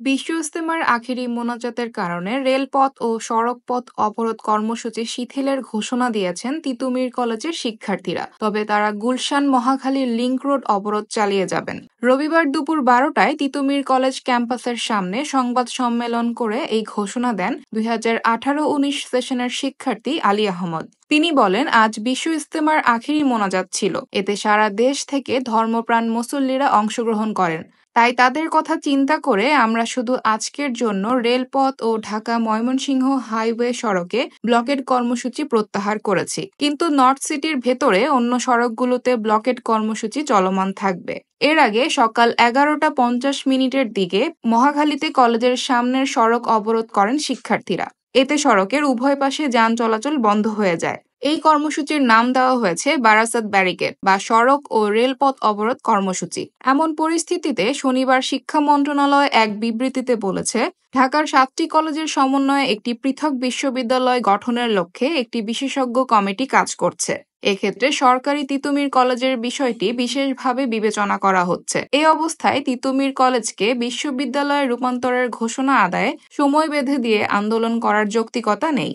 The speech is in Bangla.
বিশ্ব ইজতেমার আখেরি মোনাজাতের কারণে রেলপথ ও সড়কপথ অবরোধ কর্মসূচি শিথিলের ঘোষণা দিয়েছেন তিতুমীর কলেজের শিক্ষার্থীরা। তবে তারা গুলশান মহাখালীর লিংক রোড অবরোধ চালিয়ে যাবেন। রবিবার দুপুর 12টায় তিতুমীর কলেজ ক্যাম্পাসের সামনে সংবাদ সম্মেলন করে এই ঘোষণা দেন 2018-19 সেশনের শিক্ষার্থী আলী আহমদ। তিনি বলেন, আজ বিশ্ব ইজতেমার আখেরি মোনাজাত ছিল। এতে সারা দেশ থেকে ধর্মপ্রাণ মুসল্লিরা অংশগ্রহণ করেন। তাই তাদের কথা চিন্তা করে আমরা শুধু আজকের জন্য রেলপথ ও ঢাকা-ময়মনসিংহ হাইওয়ে সড়কে ব্লকেড কর্মসূচি প্রত্যাহার করেছি। কিন্তু নর্থ সিটির ভেতরে অন্য সড়কগুলোতে ব্লকেড কর্মসূচি চলমান থাকবে। এর আগে সকাল 11টা 50 মিনিটের দিকে মহাখালীতে কলেজের সামনের সড়ক অবরোধ করেন শিক্ষার্থীরা। এতে সড়কের উভয় পাশে যান চলাচল বন্ধ হয়ে যায়। এই কর্মসূচির নাম দেওয়া হয়েছে বারাসাত ব্যারিকেড বা সড়ক ও রেলপথ অবরোধ কর্মসূচি। এমন পরিস্থিতিতে শনিবার শিক্ষা মন্ত্রণালয় এক বিবৃতিতে বলেছে, ঢাকার 7টি কলেজের সমন্বয়ে একটি পৃথক বিশ্ববিদ্যালয় গঠনের লক্ষ্যে একটি বিশেষজ্ঞ কমিটি কাজ করছে। এক্ষেত্রে সরকারি তিতুমীর কলেজের বিষয়টি বিশেষভাবে বিবেচনা করা হচ্ছে। এই অবস্থায় তিতুমীর কলেজকে বিশ্ববিদ্যালয়ে রূপান্তরের ঘোষণা আদায়ে সময় বেঁধে দিয়ে আন্দোলন করার যৌক্তিকতা নেই।